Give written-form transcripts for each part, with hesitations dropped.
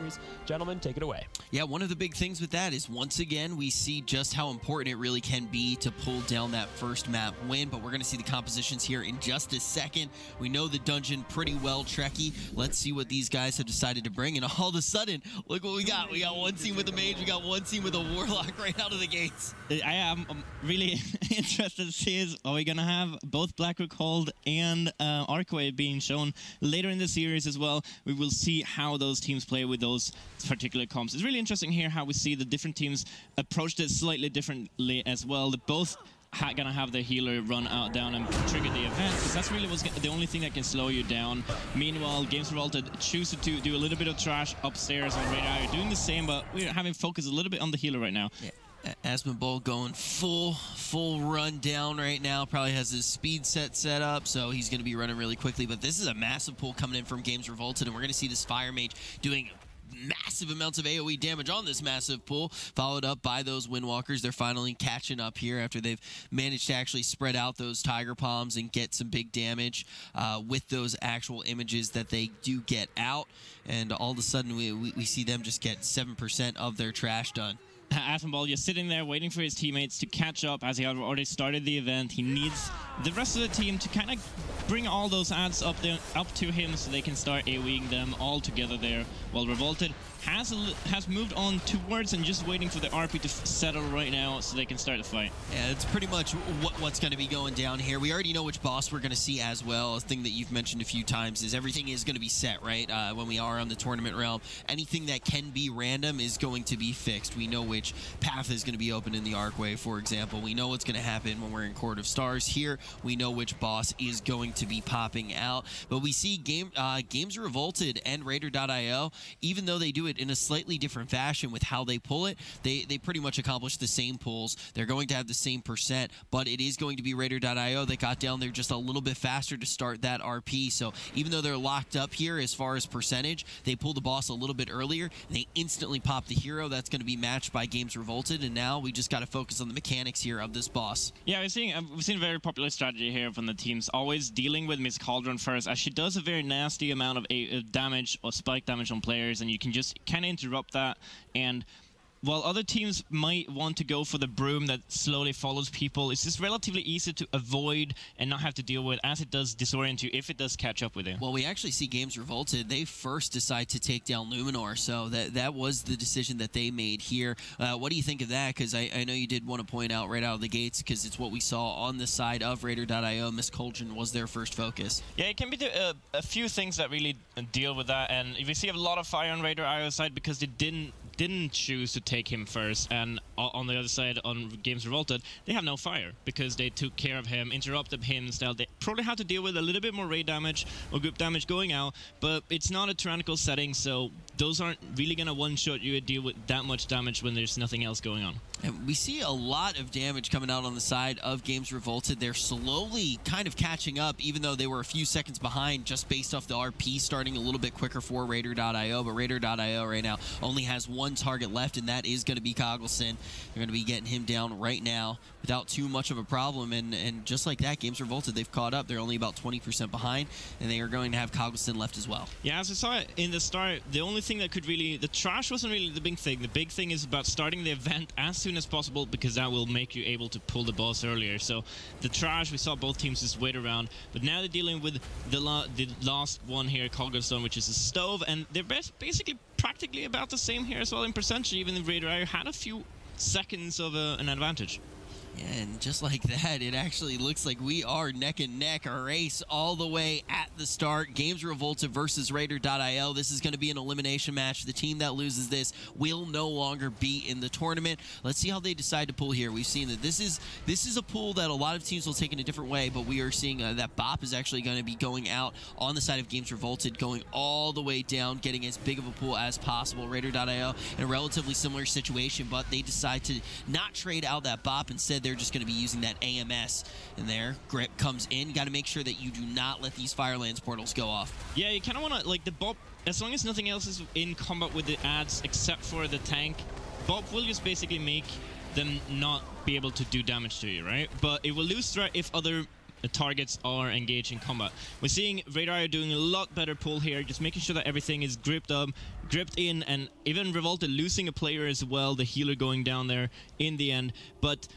series. Gentlemen, take it away. Yeah, one of the big things with that is, once again, we see just how important it really can be to pull down that first map win, but we're going to see the compositions here in just a second. We know the dungeon pretty well, Trekkie. Let's see what these guys have decided to bring, and all of a sudden, look what we got. We got one team with a Mage, we got one team with a Warlock right out of the gates. I am really interested to see is, are we going to have both Black Rook Hold and Arcane being shown later in the series as well? We will see how those teams play with those particular comps. It's really interesting here how we see the different teams approach this slightly differently as well. They're both gonna have the healer run out down and trigger the event, because that's really what's the only thing that can slow you down. Meanwhile, Games Revolted choose to do a little bit of trash upstairs on Radar, doing the same, but we're having focus a little bit on the healer right now. Yeah. Asmonbull going full run down right now. Probably has his speed set up, so he's going to be running really quickly. But this is a massive pull coming in from Games Revolted, and we're going to see this Fire Mage doing massive amounts of AoE damage on this massive pull, followed up by those Windwalkers. They're finally catching up here after they've managed to actually spread out those Tiger Palms and get some big damage with those actual images that they do get out. And all of a sudden, we see them just get 7% of their trash done. Asmonbull just sitting there waiting for his teammates to catch up, as he had already started the event. He needs the rest of the team to kind of bring all those ads up to him so they can start AoEing them all together there, while Revolted has moved on towards and just waiting for the RP to settle right now so they can start the fight. Yeah, it's pretty much what's going to be going down here. We already know which boss we're going to see as well. A thing that you've mentioned a few times is everything is going to be set, right? When we are on the tournament realm, anything that can be random is going to be fixed. We know which path is going to be open in the Arcway, for example. We know what's going to happen when we're in Court of Stars here. We know which boss is going to be popping out. But we see Games Revolted and Raider.io, even though they do it in a slightly different fashion with how they pull it, they pretty much accomplish the same pulls. They're going to have the same percent, but it is going to be Raider.io that got down there just a little bit faster to start that RP. So even though they're locked up here as far as percentage, they pull the boss a little bit earlier, and they instantly pop the hero. That's going to be matched by Games Revolted, and now we just got to focus on the mechanics here of this boss. Yeah, we've seen a very popular strategy here from the teams, always dealing with Miss Cauldron first, as she does a very nasty amount of damage or spike damage on players, and you can just kind of interrupt that. And while other teams might want to go for the broom that slowly follows people, it's just relatively easy to avoid and not have to deal with, as it does disorient you if it does catch up with you. Well, we actually see Games Revolted, they first decide to take down Luminor, so that was the decision that they made here. What do you think of that? Because I know you did want to point out right out of the gates, because it's what we saw on the side of Raider.io. Miss Cauldron was their first focus. Yeah, it can be a few things that really deal with that, and we see a lot of fire on Raider.io's side because they didn't choose to take him first, and on the other side, on Games Revolted, they have no fire because they took care of him, interrupted him. Still, they probably had to deal with a little bit more raid damage or group damage going out, but it's not a tyrannical setting, so those aren't really going to one-shot you and deal with that much damage when there's nothing else going on. And we see a lot of damage coming out on the side of Games Revolted. They're slowly kind of catching up, even though they were a few seconds behind just based off the RP starting a little bit quicker for Raider.io, but Raider.io right now only has one target left, and that is going to be Coggleson. They're going to be getting him down right now without too much of a problem, and just like that, Games Revolted, they've caught up. They're only about 20% behind, and they are going to have Coggleson left as well. Yeah, as we saw in the start, the only thing that could really... The trash wasn't really the big thing. The big thing is about starting the event as soon as possible, because that will make you able to pull the boss earlier. So the trash, we saw both teams just wait around, but now they're dealing with the last one here, Coggleson, which is a stove, and they're basically practically about the same here as well in percentage. Even the Raider had a few seconds of an advantage. Yeah, and just like that, it actually looks like we are neck and neck, a race all the way at the start. Games Revolted versus Raider.io. This is going to be an elimination match. The team that loses this will no longer be in the tournament. Let's see how they decide to pull here. We've seen that this is a pull that a lot of teams will take in a different way, but we are seeing that Bop is actually going to be going out on the side of Games Revolted, going all the way down, getting as big of a pull as possible. Raider.io in a relatively similar situation, but they decide to not trade out that Bop. Instead, they're just going to be using that AMS in there. Grip comes in. You got to make sure that you do not let these Firelands portals go off. Yeah, you kind of want to, like, the Bob, as long as nothing else is in combat with the ads except for the tank, Bob will just basically make them not be able to do damage to you, right? But it will lose threat if other targets are engaged in combat. We're seeing Radar doing a lot better pull here, just making sure that everything is gripped up, gripped in, and even Revolted losing a player as well, the healer going down there in the end. But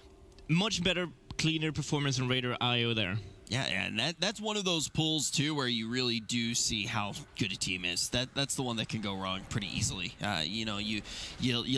much better, cleaner performance from Radar IO there. Yeah, and that's one of those pulls, too, where you really do see how good a team is. That's the one that can go wrong pretty easily. You know, you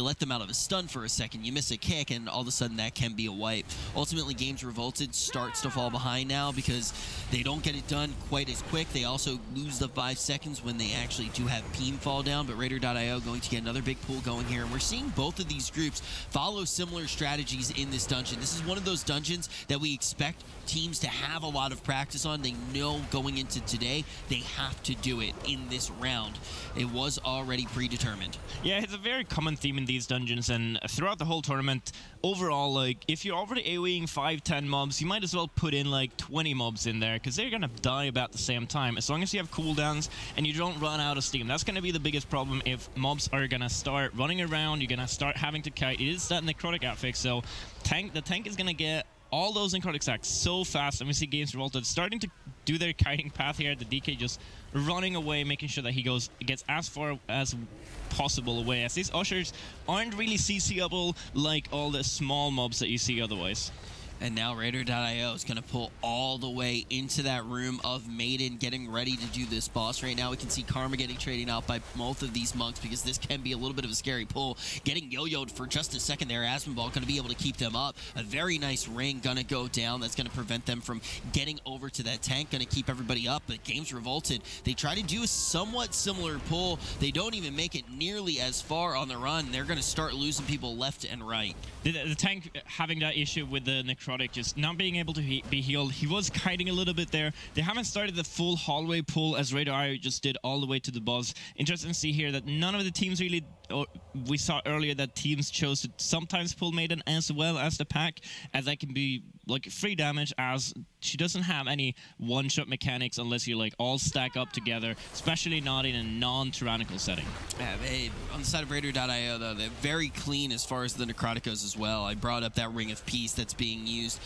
let them out of a stun for a second, you miss a kick, and all of a sudden that can be a wipe. Ultimately, Games Revolted starts to fall behind now because they don't get it done quite as quick. They also lose the 5 seconds when they actually do have Peem fall down, but Raider.io going to get another big pull going here, and we're seeing both of these groups follow similar strategies in this dungeon. This is one of those dungeons that we expect teams to have a lot of practice on. They know going into today they have to do it in this round. It was already predetermined. Yeah, it's a very common theme in these dungeons, and throughout the whole tournament overall, like, if you're already AoEing 5-10 mobs, you might as well put in like 20 mobs in there, because they're gonna die about the same time as long as you have cooldowns and you don't run out of steam. That's gonna be the biggest problem if mobs are gonna start running around. You're gonna start having to kite. It is that necrotic affix, so the tank is gonna get all those necrotic stacks so fast, and we see Games Revolted starting to do their kiting path here. The DK just running away, making sure that he gets as far as possible away, as these ushers aren't really CCable like all the small mobs that you see otherwise. And now Raider.io is going to pull all the way into that room of Maiden, getting ready to do this boss. Right now we can see Karma getting traded out by both of these monks, because this can be a little bit of a scary pull. Getting yo-yoed for just a second there. Asmonball going to be able to keep them up. A very nice ring going to go down. That's going to prevent them from getting over to that tank. Going to keep everybody up. But Games Revolted, they try to do a somewhat similar pull. They don't even make it nearly as far on the run. They're going to start losing people left and right. The tank having that issue with the necrotic, just not being able to be healed. He was kiting a little bit there. They haven't started the full hallway pull as Radar just did all the way to the boss. Interesting to see here that none of the teams really, we saw earlier that teams chose to sometimes pull Maiden as well as the pack, as that can be like free damage, as she doesn't have any one-shot mechanics unless you like all stack up together, especially not in a non-tyrannical setting. On the side of Raider.io, though, they're very clean as far as the necrotic goes as well. I brought up that Ring of Peace that's being used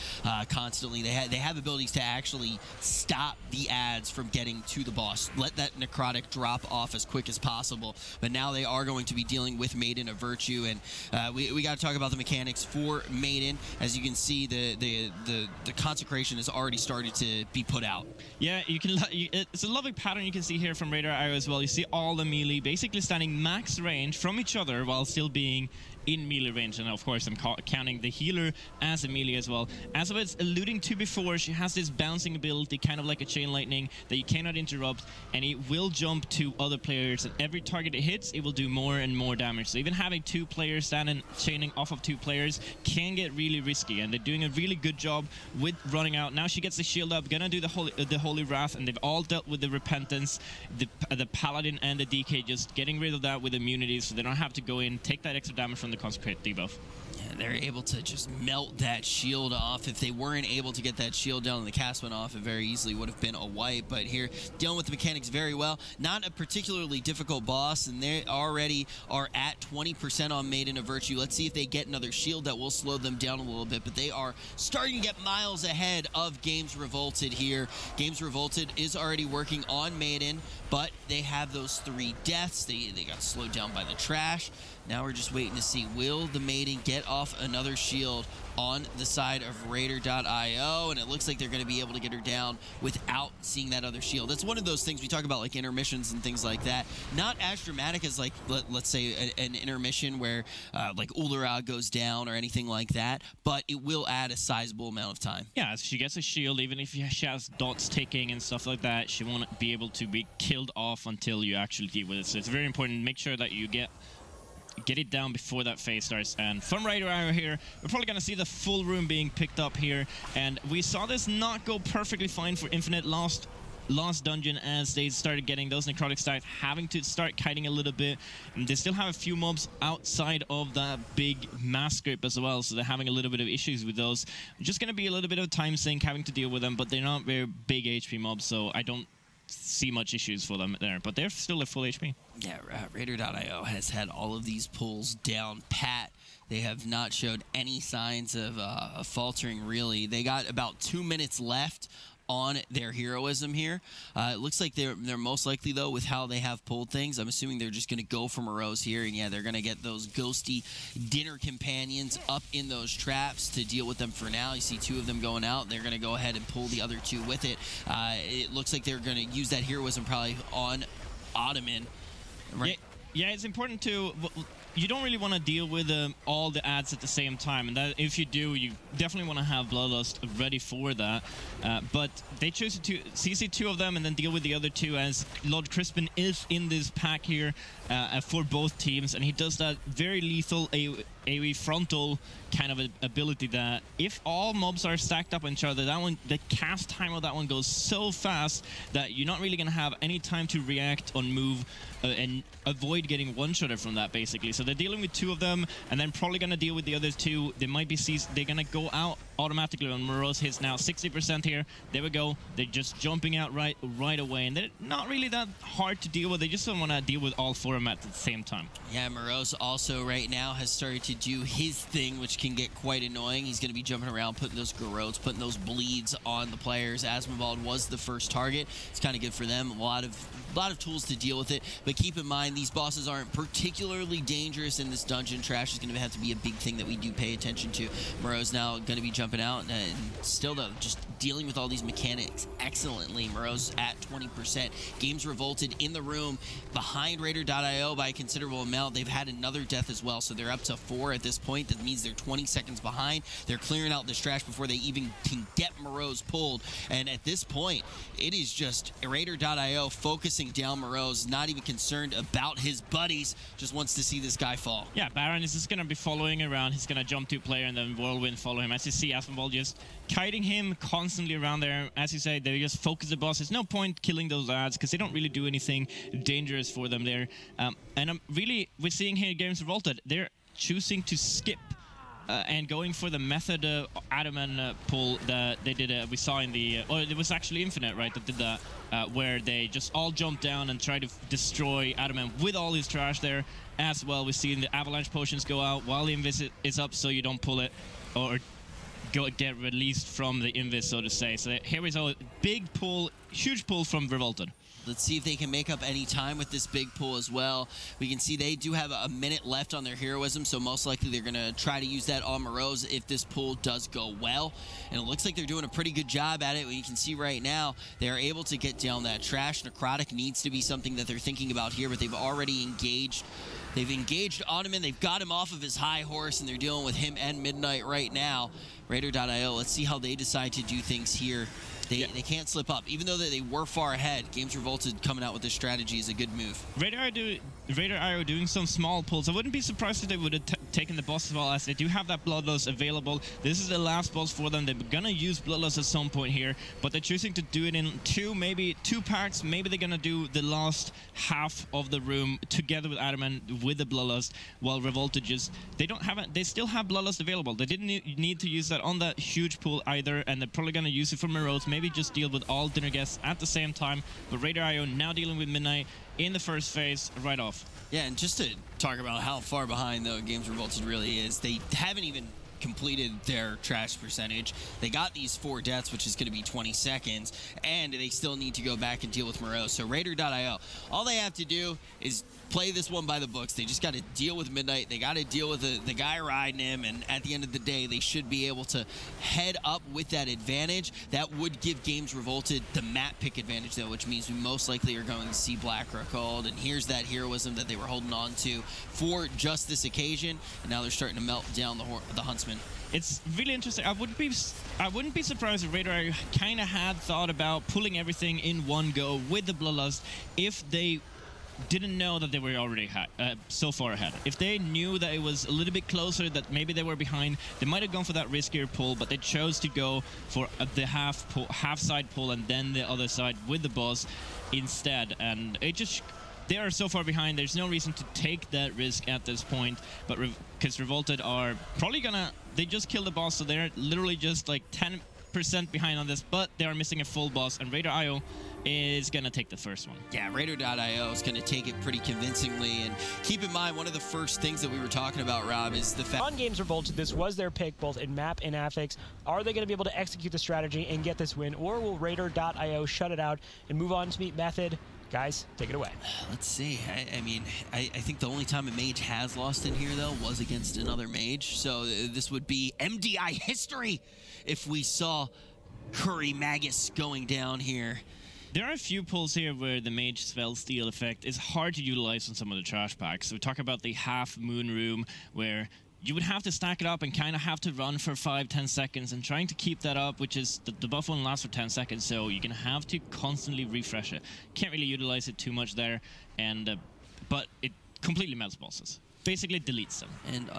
constantly. They have abilities to actually stop the ads from getting to the boss. Let that necrotic drop off as quick as possible. But now they are going to be dealing with Maiden of Virtue, and we got to talk about the mechanics for Maiden. As you can see, the consecration has already started to be put out. Yeah, it's a lovely pattern you can see here from Radar.io as well. You see all the melee basically standing max range from each other while still being in melee range, and of course I'm counting the healer as a melee as well. As I was alluding to before, she has this bouncing ability, kind of like a chain lightning, that you cannot interrupt, and it will jump to other players, and every target it hits, it will do more and more damage. So even having 2 players standing, chaining off of 2 players can get really risky, and they're doing a really good job with running out. Now she gets the shield up, gonna do the Holy Wrath, and they've all dealt with the Repentance, the Paladin and the DK just getting rid of that with immunities, so they don't have to go in, take that extra damage from the Consecrate debuff. Yeah, they're able to just melt that shield off. If they weren't able to get that shield down and the cast went off, it very easily would have been a wipe. But here, dealing with the mechanics very well. Not a particularly difficult boss, and they already are at 20% on Maiden of Virtue. Let's see if they get another shield that will slow them down a little bit. But they are starting to get miles ahead of Games Revolted here. Games Revolted is already working on Maiden, but they have those 3 deaths. They got slowed down by the trash. Now we're just waiting to see, will the Maiden get off another shield on the side of Raider.io? And it looks like they're going to be able to get her down without seeing that other shield. That's one of those things we talk about, like intermissions and things like that. Not as dramatic as, like, let's say an intermission where like Ulrag goes down or anything like that, but it will add a sizable amount of time. Yeah, if she gets a shield, even if she has dots ticking and stuff like that, she won't be able to be killed off until you actually deal with it. So it's very important to make sure that you get it down before that phase starts. And from Raider here, we're probably going to see the full room being picked up here, and we saw this not go perfectly fine for Infinite last dungeon, as they started getting those necrotic stacks, having to start kiting a little bit. And they still have a few mobs outside of that big mass grip as well, so they're having a little bit of issues with those. Just going to be a little bit of a time sink having to deal with them, but they're not very big HP mobs, so I don't see much issues for them there, but they're still at full HP. Yeah, Raider.io has had all of these pulls down pat. They have not showed any signs of faltering, really. They got about 2 minutes left on their heroism here. It looks like they're most likely, though, with how they have pulled things, I'm assuming they're just going to go for Moreau's here, and yeah, they're going to get those ghosty dinner companions up in those traps to deal with them for now. You see 2 of them going out. They're going to go ahead and pull the other 2 with it. It looks like they're going to use that heroism probably on Ottoman. Right? Yeah, it's important to... You don't really want to deal with all the ads at the same time, and that if you do, you definitely want to have Bloodlust ready for that. But they choose to CC 2 of them and then deal with the other 2, as Lord Crispin is in this pack here for both teams, and he does that very lethal AoE frontal kind of ability that if all mobs are stacked up on each other, the cast time of that one goes so fast that you're not really going to have any time to react on move and avoid getting one-shotted from that, basically. So they're dealing with 2 of them, and then probably going to deal with the other 2. They might be they're going to go out automatically on Moreau's hits now. 60% here. There we go. They're just jumping out right away, and they're not really that hard to deal with. They just don't want to deal with all 4 of them at the same time. Yeah, Moreau's also right now has started to do his thing, which can get quite annoying. He's going to be jumping around, putting those garrotes, putting those bleeds on the players. Asmonvald was the first target. It's kind of good for them. A lot of tools to deal with it, but keep in mind these bosses aren't particularly dangerous in this dungeon. Trash is going to have to be a big thing that we do pay attention to. Moreau's now going to be jumping out, and still though, just dealing with all these mechanics excellently. Moreau's at 20%. Games Revolted in the room behind Raider.io by a considerable amount. They've had another death as well, so they're up to 4 at this point. That means they're 20 seconds behind. They're clearing out this trash before they even can get Moreau's pulled, and at this point, it is just Raider.io focusing down Moreau's, not even concerned about his buddies, just wants to see this guy fall. Yeah, Baron is just going to be following around. He's going to jump to player and then Whirlwind follow him. As you see, Asmonvald just kiting him constantly around there. As you say, they just focus the boss. There's no point killing those ads because they don't really do anything dangerous for them there. And we're seeing here Games Revolted, they're choosing to skip and going for the method Adaman pull that they did, we saw in the... or it was actually Infinite, right, that did that, where they just all jumped down and tried to destroy Adaman with all his trash there. As well, we're seeing the Avalanche Potions go out while the Invis is up, so you don't pull it, or get released from the Invis, so to say. So here we go, big pull, huge pull from Revolted. Let's see if they can make up any time with this big pull as well. We can see they do have a minute left on their heroism, so most likely they're going to try to use that on Moreau's if this pull does go well. And it looks like they're doing a pretty good job at it. You can see right now they are able to get down that trash. Necrotic needs to be something that they're thinking about here, but they've already engaged. They've engaged Ottoman. They've got him off of his high horse, and they're dealing with him and Midnight right now. Raider.io, let's see how they decide to do things here. They can't slip up. Even though they were far ahead, Games Revolted coming out with this strategy is a good move. Raider.io doing some small pulls. I wouldn't be surprised if they would have taken the boss as well, as they do have that Bloodlust available. This is the last boss for them. They're going to use Bloodlust at some point here, but they're choosing to do it in maybe two packs. Maybe they're going to do the last half of the room together with Adamant with the Bloodlust, while Revolted just... They still have Bloodlust available. They didn't need to use that on that huge pool either, and they're probably going to use it for Moreau's. Maybe just deal with all dinner guests at the same time. But Raider.io now dealing with Midnight in the first phase right off. Yeah, and just to talk about how far behind, though, Games Revolted really is, they haven't even completed their trash percentage. They got these 4 deaths, which is going to be 20 seconds, and they still need to go back and deal with Moreau. So Raider.io, all they have to do is play this one by the books. They just got to deal with Midnight. They got to deal with the guy riding him, and at the end of the day, they should be able to head up with that advantage. That would give Games Revolted the map pick advantage, though, which means we most likely are going to see Black Rookhold, and here's that heroism that they were holding on to for just this occasion, and now they're starting to melt down the Huntsman. It's really interesting. I wouldn't be surprised if Raider kind of had thought about pulling everything in one go with the Bloodlust if they didn't know that they were already so far ahead. If they knew that it was a little bit closer, that maybe they were behind, they might have gone for that riskier pull, but they chose to go for the half side pull and then the other side with the boss instead. And it just... They are so far behind, there's no reason to take that risk at this point, but because Revolted are probably gonna... They just killed the boss, so they're literally just like 10% behind on this, but they are missing a full boss, and Raider.io is going to take the first one. Yeah, Raider.io is going to take it pretty convincingly. And keep in mind, one of the first things that we were talking about, Rob, is the fact... On Games Revolted, this was their pick, both in map and affix. Are they going to be able to execute the strategy and get this win, or will Raider.io shut it out and move on to meet Method? Guys, take it away. Let's see. I mean, I think the only time a Mage has lost in here, though, was against another Mage. So this would be MDI history if we saw Curry Magus going down here. There are a few pulls here where the Mage Spell Steal effect is hard to utilize on some of the trash packs. So we talk about the Half Moon Room, where you would have to stack it up and kind of have to run for 5-10 seconds, and trying to keep that up, which is the buff only lasts for 10 seconds, so you're gonna have to constantly refresh it. Can't really utilize it too much there, and but it completely melts bosses. Basically deletes them. And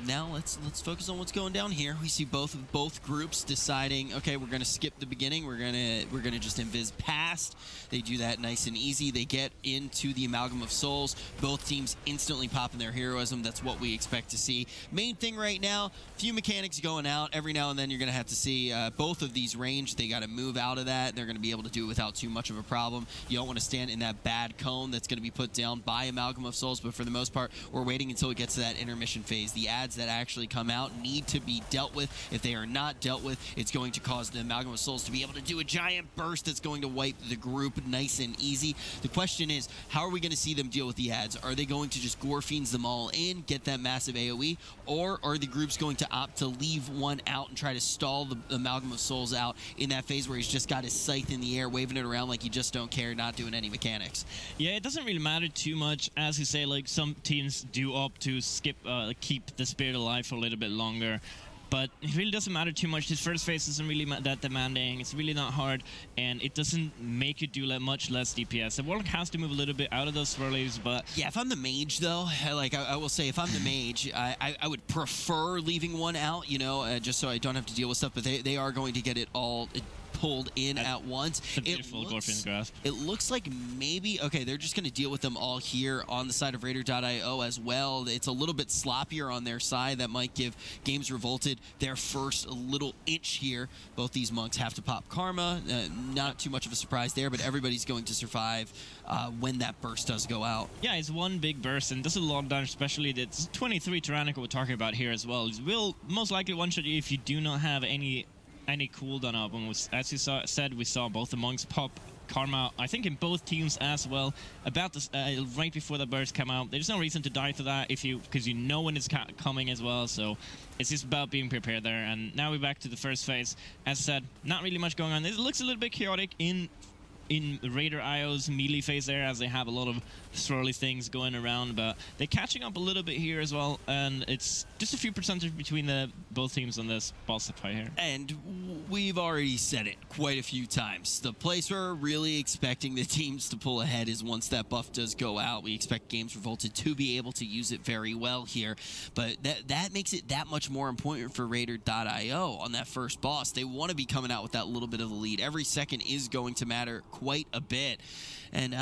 now let's focus on what's going down here. We see both groups deciding, okay, we're gonna skip the beginning. We're gonna just invis past. They do that nice and easy. They get into the Amalgam of Souls. Both teams instantly popping their heroism. That's what we expect to see. Main thing right now, few mechanics going out. Every now and then you're gonna have to see both of these range. They gotta move out of that. They're gonna be able to do it without too much of a problem. You don't want to stand in that bad cone that's gonna be put down by Amalgam of Souls, but for the most part, we're waiting until it gets to that intermission phase. The adds that actually come out need to be dealt with. If they are not dealt with, it's going to cause the Amalgam of Souls to be able to do a giant burst that's going to wipe the group nice and easy. The question is, how are we going to see them deal with the adds? Are they going to just Gore Fiends them all in, get that massive AoE, or are the groups going to opt to leave one out and try to stall the Amalgam of Souls out in that phase where he's just got his scythe in the air, waving it around like he just don't care, not doing any mechanics? Yeah, it doesn't really matter too much. As you say, like, some teams do opt to skip, keep the spirit alive for a little bit longer. But it really doesn't matter too much. His first phase isn't really that demanding. It's really not hard, and it doesn't make you do much less DPS. The Warlock has to move a little bit out of those swirlies, but... Yeah, if I'm the Mage, though, I will say, if I'm the Mage, I would prefer leaving one out, you know, just so I don't have to deal with stuff, but they are going to get it all... pulled in at once. It looks like maybe, okay, they're just going to deal with them all here on the side of Raider.io as well. It's a little bit sloppier on their side. That might give Games Revolted their first little inch here. Both these monks have to pop Karma. Not too much of a surprise there, but everybody's going to survive when that burst does go out. Yeah, it's one big burst, and does a lot of damage, especially that's 23 Tyrannical we're talking about here as well. It will most likely one-shot you if you do not have any cooldown up. And as you said, we saw both the monks pop Karma, I think in both teams as well, about this, right before the burst come out. There's no reason to die to that because you know when it's coming as well, so it's just about being prepared there. And now we're back to the first phase. As I said, not really much going on. It looks a little bit chaotic in Raider.io's melee phase there, as they have a lot of swirly things going around, but they're catching up a little bit here as well, and it's just a few percentage between both teams on this boss fight here. And we've already said it quite a few times. The place where we're really expecting the teams to pull ahead is once that buff does go out. We expect Games Revolted to be able to use it very well here, but that makes it that much more important for Raider.io on that first boss. They want to be coming out with that little bit of the lead. Every second is going to matter quite a bit, and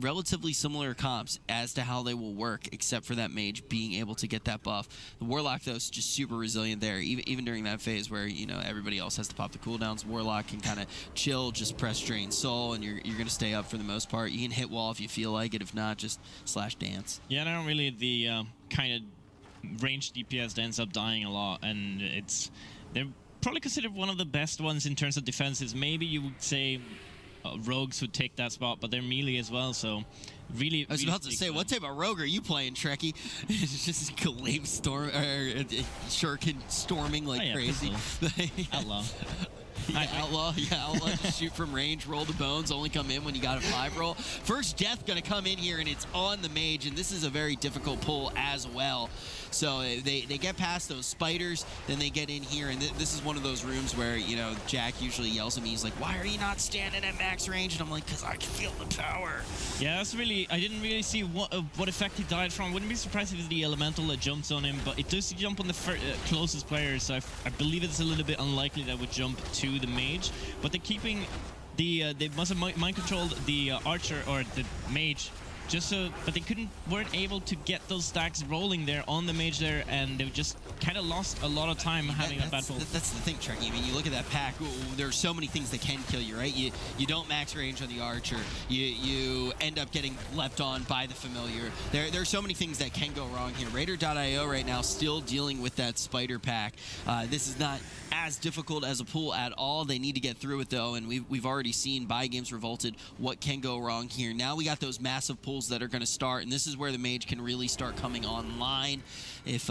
relatively similar comps as to how they will work, except for that Mage being able to get that buff. The Warlock, though, is just super resilient there, even during that phase where, you know, everybody else has to pop the cooldowns. Warlock can kind of chill, just press Drain Soul, and you're going to stay up for the most part. You can hit wall if you feel like it. If not, just slash dance. Yeah, and I don't really the kind of ranged DPS that ends up dying a lot, and they're probably considered one of the best ones in terms of defenses. Maybe you would say rogues would take that spot, but they're melee as well, so really... I was about to say, what type of rogue are you playing, Trekkie? It's just Glaive Storm, or Shuriken storming like crazy. Outlaw. Yeah, outlaw, just shoot from range, roll the bones, only come in when you got a 5 roll. First death gonna come in here, and it's on the Mage, and this is a very difficult pull as well. So they get past those spiders, then they get in here, and this is one of those rooms where, you know, Jack usually yells at me, he's like, why are you not standing at max range? And I'm like, because I can feel the power. Yeah, that's really, I didn't really see what effect he died from. Wouldn't be surprised if it's the elemental that jumps on him, but it does jump on the closest player, so I believe it's a little bit unlikely that would jump to the Mage, but they're keeping they must have mind controlled the archer or the Mage but they weren't able to get those stacks rolling there on the Mage there, and they just kind of lost a lot of time having that bad pull. That's the thing, Trekkie. I mean, you look at that pack, there's so many things that can kill you, right? You don't max range on the Archer. You end up getting leapt on by the Familiar. There's so many things that can go wrong here. Raider.io right now still dealing with that Spider pack. This is not as difficult as a pool at all. They need to get through it, though, and we've already seen by Games Revolted what can go wrong here. Now we got those massive pools that are going to start, and this is where the Mage can really start coming online. If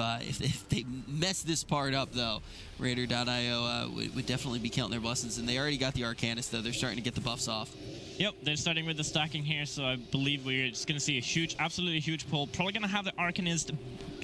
they mess this part up, though, Raider.io would definitely be counting their blessings, and they already got the Arcanist, though. They're starting to get the buffs off. Yep, they're starting with the stacking here, so I believe we're just going to see a huge, absolutely huge pull. Probably going to have the Arcanist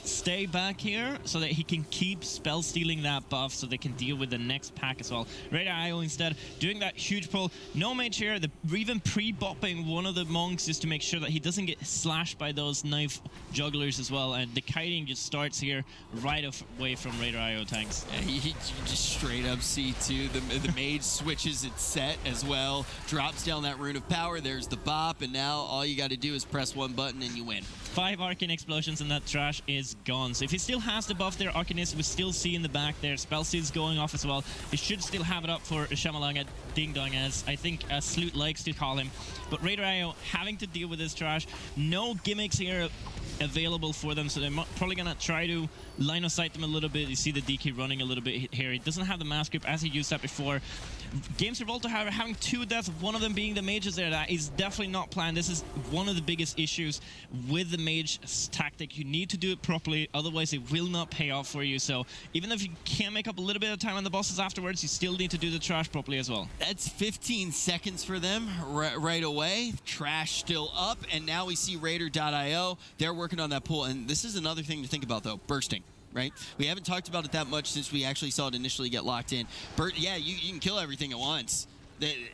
stay back here so that he can keep spell stealing that buff so they can deal with the next pack as well. Raider.io instead doing that huge pull. No Mage here. They're even pre-bopping one of the monks just to make sure that he doesn't get slashed by those knife jugglers as well. And the kiting just starts here right away from Raider.io tanks. Yeah, you just straight up see too. The Mage switches its set as well. Drops down that Rune of Power. There's the bop, and now all you got to do is press one button and you win. 5 Arcane explosions and that trash is gone. So if he still has the buff there, Arcanist, we still see in the back there. Spell steal's going off as well. He should still have it up for Shamalanga Ding Dong, as I think Sloot likes to call him. But Raider.io having to deal with this trash. No gimmicks here available for them, so they're probably going to try to line of sight them a little bit. You see the DK running a little bit here. He doesn't have the mass grip as he used that before. Games Revolted, however, having 2 deaths, one of them being the Mages there. That is definitely not planned. This is one of the biggest issues with the Mage tactic. You need to do it properly, otherwise it will not pay off for you. So even if you can make up a little bit of time on the bosses afterwards, you still need to do the trash properly as well. That's 15 seconds for them right away. Trash still up, and now we see Raider.io. They're working on that pool, and this is another thing to think about, though. Bursting. Right? We haven't talked about it that much since we actually saw it initially get locked in. Yeah, you can kill everything at once.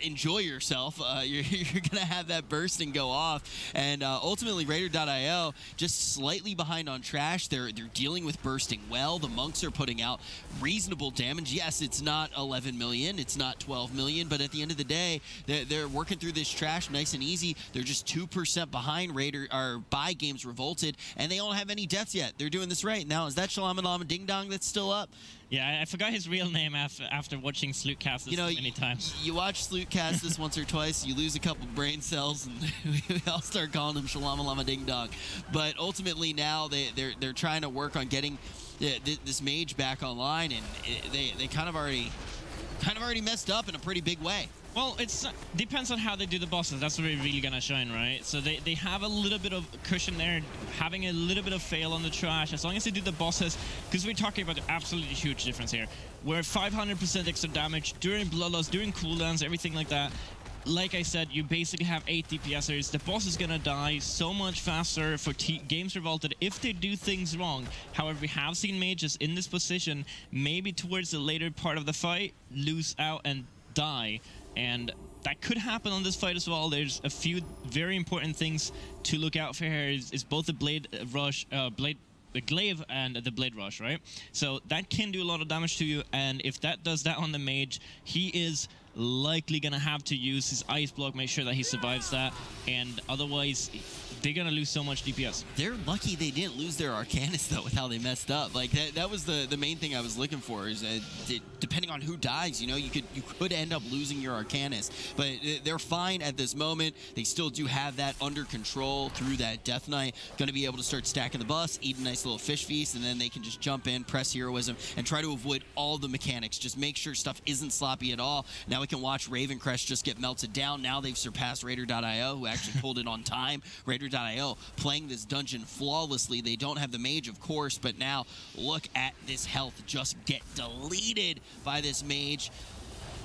Enjoy yourself. You're going to have that bursting go off. And ultimately, Raider.io just slightly behind on trash. They're dealing with bursting well. The monks are putting out reasonable damage. Yes, it's not 11 million. It's not 12 million. But at the end of the day, they're working through this trash nice and easy. They're just 2% behind by Games Revolted. And they don't have any deaths yet. They're doing this right. Now, is that Shalamalama Ding Dong that's still up? Yeah, I forgot his real name after watching Sloot cast this many times. You watch Sloot cast this once or twice, you lose a couple brain cells, and we all start calling him Shalamalama Ding Dong. But ultimately now they're trying to work on getting this Mage back online, and they kind of already messed up in a pretty big way. Well, it depends on how they do the bosses. That's where they're really going to shine, right? So they have a little bit of cushion there, having a little bit of fail on the trash. As long as they do the bosses, because we're talking about the absolutely huge difference here. We're 500% extra damage during bloodloss, during cooldowns, everything like that. Like I said, you basically have 8 DPSers. The boss is going to die so much faster for Games Revolted if they do things wrong. However, we have seen Mages in this position, maybe towards the later part of the fight, lose out and die. And that could happen on this fight as well. There's a few very important things to look out for here. Is both the Blade Rush, the Glaive and the Blade Rush, right? So that can do a lot of damage to you, and if that does that on the Mage, he is likely going to have to use his Ice Block, make sure that he survives that, and otherwise they're going to lose so much DPS. They're lucky they didn't lose their Arcanist, though, with how they messed up. Like, that was the main thing I was looking for, is depending on who dies, you could end up losing your Arcanist. But they're fine at this moment. They still do have that under control through that Death Knight. Going to be able to start stacking the bus, eat a nice little fish feast, and then they can just jump in, press Heroism, and try to avoid all the mechanics. Just make sure stuff isn't sloppy at all. Now we can watch Ravencrest just get melted down. Now they've surpassed Raider.io, who actually pulled it on time. Raider.io playing this dungeon flawlessly. They don't have the Mage, of course, but now look at this health just get deleted by this Mage.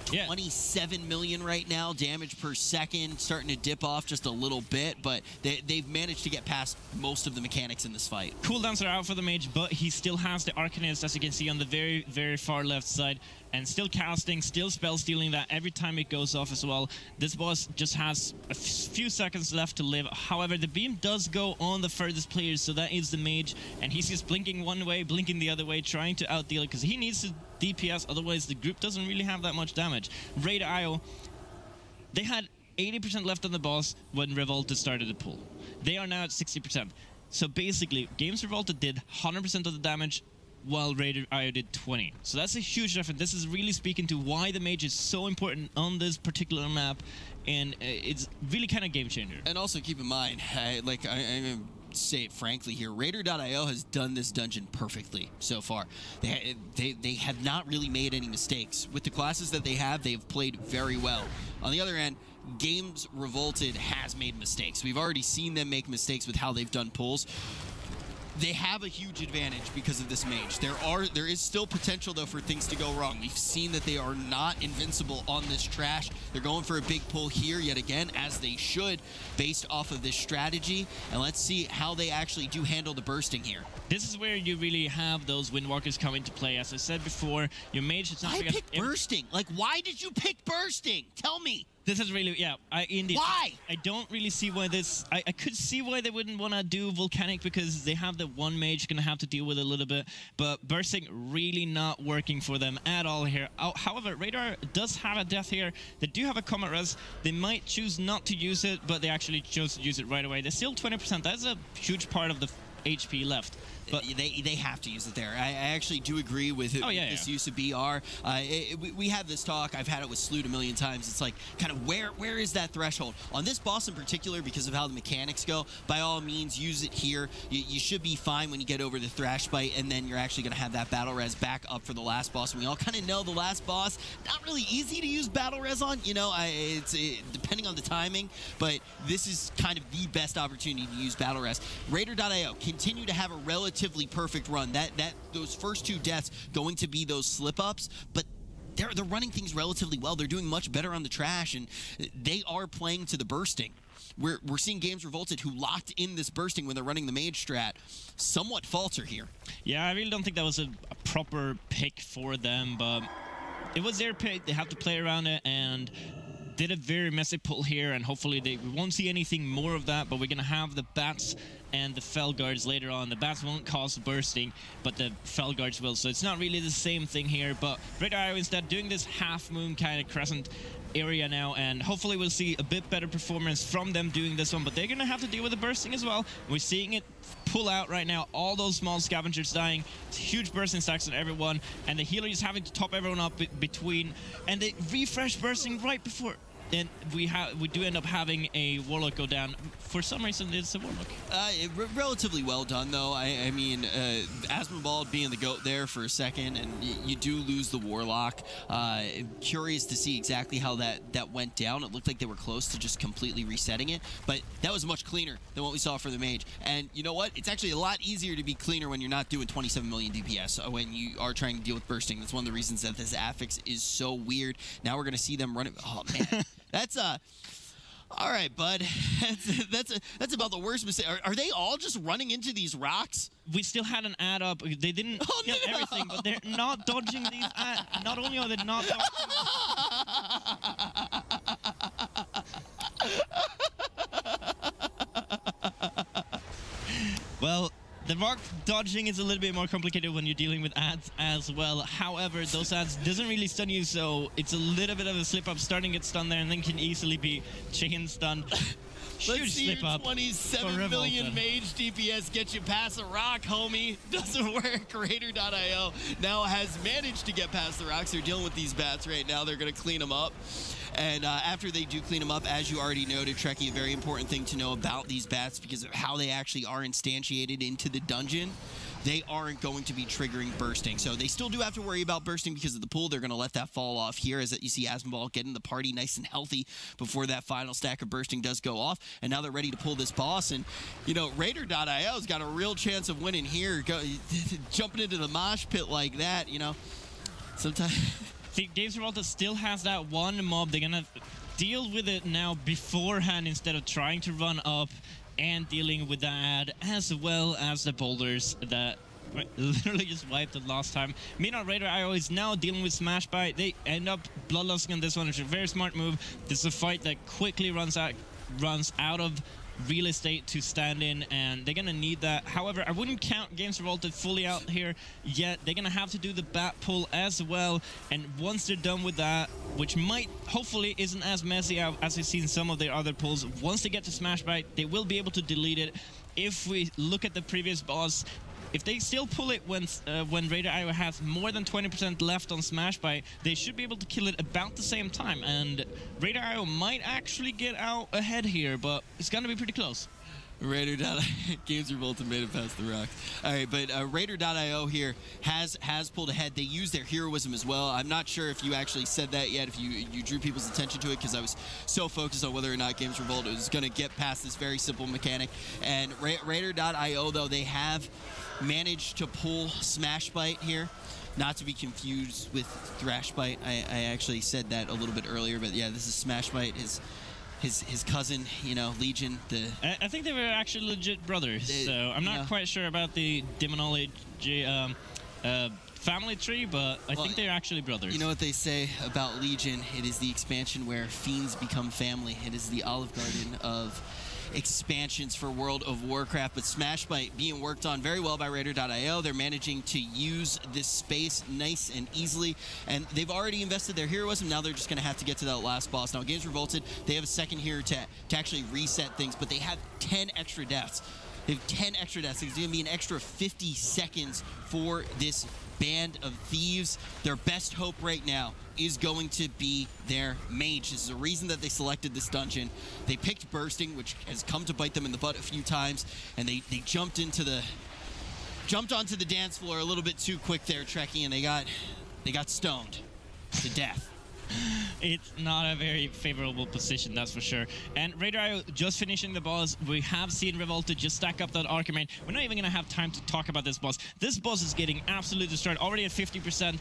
27 million right now, damage per second, starting to dip off just a little bit, but they've managed to get past most of the mechanics in this fight. Cooldowns are out for the Mage, but he still has the Arcanist, as you can see on the very, very far left side, and still casting, still spell stealing that every time it goes off as well. This boss just has a few seconds left to live. However, the beam does go on the furthest players, so that is the Mage, and he's just blinking one way, blinking the other way, trying to outdeal it, because he needs to DPS, otherwise the group doesn't really have that much damage. Raider.io, they had 80% left on the boss when Revolted started the pull. They are now at 60%. So basically, Games Revolted did 100% of the damage, while Raider IO did 20. So that's a huge difference. This is really speaking to why the Mage is so important on this particular map, and it's really kind of game changer. And also keep in mind, I'm going to say it frankly here, Raider.io has done this dungeon perfectly so far. They have not really made any mistakes. With the classes that they have played very well. On the other end, Games Revolted has made mistakes. We've already seen them make mistakes with how they've done pulls. They have a huge advantage because of this Mage. There is still potential, though, for things to go wrong. We've seen that they are not invincible on this trash. They're going for a big pull here yet again, as they should, based off of this strategy. And let's see how they actually do handle the bursting here. This is where you really have those Windwalkers come into play. As I said before, your Mage is not... I picked bursting. Like, why did you pick bursting? Tell me. This is really, yeah, indeed. Why? I don't really see why this... I could see why they wouldn't want to do Volcanic, because they have the one Mage going to have to deal with it a little bit. But Bursting really not working for them at all here. However, Radar does have a death here. They do have a Comet Res. They might choose not to use it, but they actually chose to use it right away. They're still 20%. That's a huge part of the HP left. But they have to use it there. I actually do agree with this use of BR. We have this talk. I've had it with Sloot a million times. It's like, kind of where is that threshold? On this boss in particular, because of how the mechanics go, by all means, use it here. You should be fine when you get over the Thrash Bite, and then you're actually going to have that Battle Res back up for the last boss. And we all kind of know the last boss, not really easy to use Battle Res on. You know, it's depending on the timing, but this is kind of the best opportunity to use Battle Res. Raider.io continue to have a relatively perfect run. Those first two deaths going to be those slip-ups, but they're running things relatively well. They're doing much better on the trash, and they are playing to the bursting. We're seeing Games Revolted, who locked in this bursting when they're running the Mage strat, somewhat falter here. Yeah, I really don't think that was a proper pick for them, but it was their pick. They have to play around it, and did a very messy pull here, and hopefully we won't see anything more of that, but we're going to have the Bats and the Fel Guards later on. The Bats won't cause bursting, but the Fel Guards will, so it's not really the same thing here. But Red Arrow instead doing this half-moon kind of crescent area now, and hopefully we'll see a bit better performance from them doing this one, but they're going to have to deal with the bursting as well. We're seeing it pull out right now, all those small scavengers dying. It's huge bursting stacks on everyone, and the healer is having to top everyone up between, and they refresh bursting right before. And we do end up having a Warlock go down. For some reason, it's a Warlock. Relatively well done, though. I mean, Asmonbald being the GOAT there for a second, and you do lose the Warlock. Curious to see exactly how that went down. It looked like they were close to just completely resetting it, but that was much cleaner than what we saw for the Mage. And you know what? It's actually a lot easier to be cleaner when you're not doing 27 million DPS, when you are trying to deal with bursting. That's one of the reasons that this affix is so weird. Now we're going to see them run it. Oh, man. That's all right, bud. That's about the worst mistake. Are they all just running into these rocks? We still had an add up. They didn't kill everything, but they're not dodging these. Not only are they not well, the rock dodging is a little bit more complicated when you're dealing with ads as well. However, those ads doesn't really stun you, so it's a little bit of a slip-up. Starting get stunned there, and then can easily be chain stunned. Let's see your 27 million Mage DPS get you past a rock, homie. Doesn't work. Raider.io now has managed to get past the rocks. They're dealing with these bats right now. They're going to clean them up. And after they do clean them up, as you already noted, Trekkie, a very important thing to know about these bats, because of how they actually are instantiated into the dungeon, they aren't going to be triggering bursting. So they still do have to worry about bursting because of the pool. They're going to let that fall off here, as you see Asmonbald getting the party nice and healthy before that final stack of bursting does go off. And now they're ready to pull this boss. And, you know, Raider.io's got a real chance of winning here. Jumping into the mosh pit like that, you know. Sometimes... See, Games Revolted still has that one mob. They're going to deal with it now beforehand instead of trying to run up and dealing with that, as well as the boulders that literally just wiped it last time. Meanwhile, Raider.io is now dealing with Smash Bite. They end up bloodlusting on this one, which is a very smart move. This is a fight that quickly runs out of real estate to stand in, and they're going to need that. However, I wouldn't count Games Revolted fully out here yet. They're going to have to do the bat pull as well, and once they're done with that, which might, hopefully, isn't as messy as we've seen some of their other pulls, once they get to Smashbite, they will be able to delete it. If we look at the previous boss, if they still pull it when Raider IO has more than 20% left on Smashbite, they should be able to kill it about the same time. And Raider IO might actually get out ahead here, but it's going to be pretty close. Games Revolted made it past the rocks. All right, but Raider.io here has pulled ahead. They use their heroism as well. I'm not sure if you actually said that yet, if you drew people's attention to it, because I was so focused on whether or not Games Revolted was going to get past this very simple mechanic. And Raider.io, though, they have managed to pull Smashbite here. Not to be confused with Thrashbite. I actually said that a little bit earlier, but yeah, this is Smashbite. His cousin, you know, Legion. I think they were actually legit brothers, so I'm not quite sure about the demonology family tree, but I think they're actually brothers. You know what they say about Legion? It is the expansion where fiends become family. It is the Olive Garden of expansions for World of Warcraft, but Smashbite being worked on very well by Raider.io. They're managing to use this space nice and easily, and they've already invested their heroism. Now they're just going to have to get to that last boss. Now, Games Revolted, they have a second here to actually reset things, but they have 10 extra deaths. They have 10 extra deaths. It's going to be an extra 50 seconds for this band of thieves. Their best hope right now is going to be their mage. This is the reason that they selected this dungeon. They picked bursting, which has come to bite them in the butt a few times, and they jumped onto the dance floor a little bit too quick there, Trekkie, and they got stoned to death. It's not a very favorable position, that's for sure. And Raider.io just finishing the boss. We have seen Revolted just stack up that Arcane. We're not even going to have time to talk about this boss. This boss is getting absolutely destroyed, already at 50%.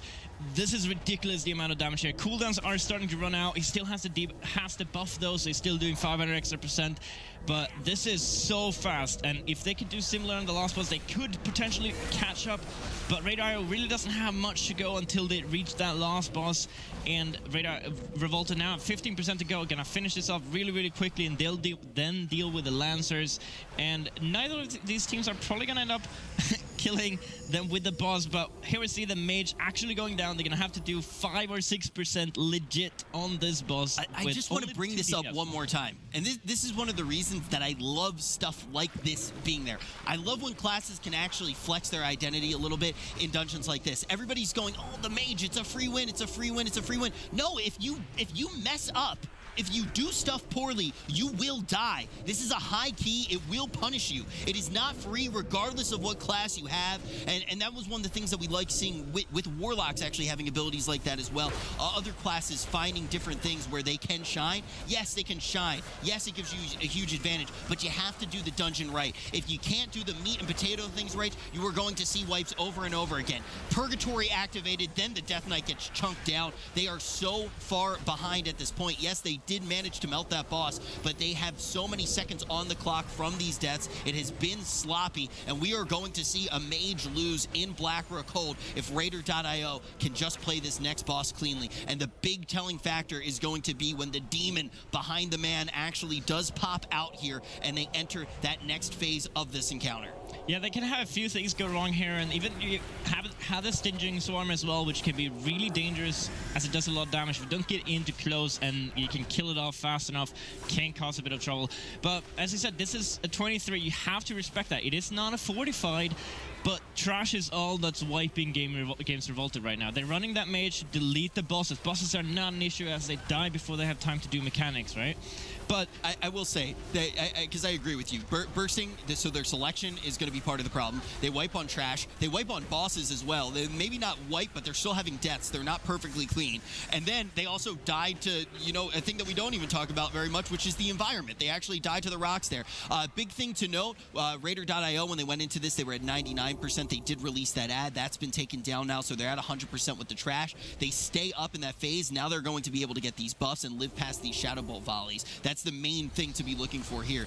This is ridiculous, the amount of damage here. Cooldowns are starting to run out. He still has to buff those, so he's still doing 500 extra %. But this is so fast, and if they could do similar on the last boss, they could potentially catch up. But Raider.io really doesn't have much to go until they reach that last boss. And Revolted now at 15% to go, gonna finish this off really, really quickly, and they'll then deal with the Lancers. And neither of these teams are probably gonna end up killing them with the boss, but here we see the Mage actually going down. They're gonna have to do 5 or 6% legit on this boss. I just want to bring this up one more time, and this is one of the reasons that I love stuff like this being there. I love when classes can actually flex their identity a little bit in dungeons like this. Everybody's going, oh, the Mage, it's a free win, it's a free win, it's a free win. No, if you mess up, if you do stuff poorly, you will die. This is a high key. It will punish you. It is not free regardless of what class you have. And that was one of the things that we like seeing with Warlocks actually having abilities like that as well. Other classes finding different things where they can shine. Yes, they can shine. Yes, it gives you a huge advantage, but you have to do the dungeon right. If you can't do the meat and potato things right, you are going to see wipes over and over again. Purgatory activated, then the Death Knight gets chunked down. They are so far behind at this point. Yes, they did manage to melt that boss, but they have so many seconds on the clock from these deaths. It has been sloppy, and we are going to see a Mage lose in Blackrock Hold if Raider.io can just play this next boss cleanly. And the big telling factor is going to be when the demon behind the man actually does pop out here and they enter that next phase of this encounter. Yeah, they can have a few things go wrong here, and even you have the Stinging Swarm as well, which can be really dangerous as it does a lot of damage. If you don't get in too close and you can kill it off fast enough, can cause a bit of trouble. But as I said, this is a 23. You have to respect that. It is not a fortified, but trash is all that's wiping Games Revolted right now. They're running that Mage to delete the bosses. Bosses are not an issue as they die before they have time to do mechanics, right? But I will say, because I agree with you, bursting, so their selection is going to be part of the problem. They wipe on trash. They wipe on bosses as well. They maybe not wipe, but they're still having deaths. They're not perfectly clean. And then they also died to, you know, a thing that we don't even talk about very much, which is the environment. They actually died to the rocks there. Big thing to note, Raider.io, when they went into this, they were at 99%. They did release that ad. That's been taken down now, so they're at 100% with the trash. They stay up in that phase. Now they're going to be able to get these buffs and live past these Shadow Bolt volleys. That's the main thing to be looking for here.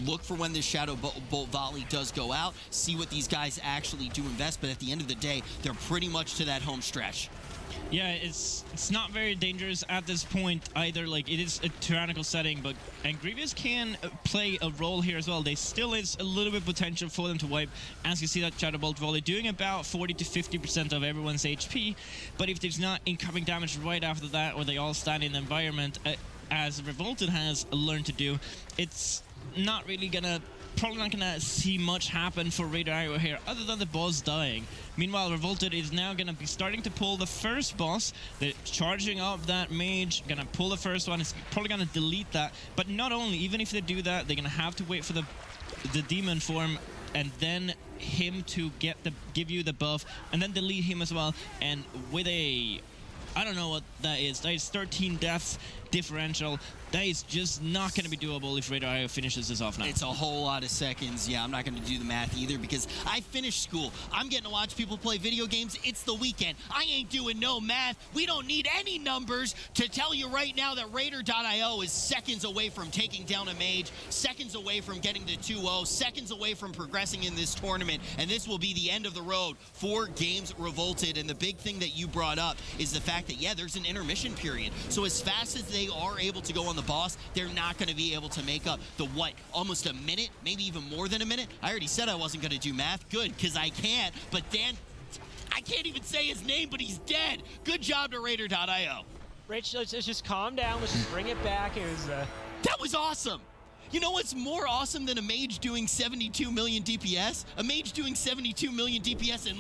Look for when this Shadow Bolt volley does go out. See what these guys actually do invest, but at the end of the day, they're pretty much to that home stretch. Yeah, it's not very dangerous at this point either. Like, it is a tyrannical setting, and Grievous can play a role here as well. There still is a little bit potential for them to wipe, as you see that Shadow Bolt volley doing about 40 to 50% of everyone's HP. But if there's not incoming damage right after that, or they all stand in the environment, as Revolted has learned to do, it's not really probably not gonna see much happen for Raider IO here, other than the boss dying. Meanwhile, Revolted is now gonna be starting to pull the first boss. They're charging up that mage, gonna pull the first one. It's probably gonna delete that, but not only, even if they do that, they're gonna have to wait for the demon form, and then him to give you the buff, and then delete him as well. And with I don't know what that is. That is 13 deaths differential. That is just not going to be doable if Raider IO finishes this off now. It's a whole lot of seconds. Yeah, I'm not going to do the math either because I finished school. I'm getting to watch people play video games. It's the weekend. I ain't doing no math. We don't need any numbers to tell you right now that Raider.io is seconds away from taking down a mage, seconds away from getting to 2-0, seconds away from progressing in this tournament, and this will be the end of the road for Games Revolted. And the big thing that you brought up is the fact that, yeah, there's an intermission period. So as fast as they are able to go on the boss, they're not going to be able to make up the, almost a minute, maybe even more than a minute. I already said I wasn't going to do math. Good, because I can't. But Dan, I can't even say his name, but he's dead. Good job to Raider.io. Rich, let's just calm down. Let's just bring it back. It was... That was awesome. You know what's more awesome than a mage doing 72 million DPS? A mage doing 72 million DPS and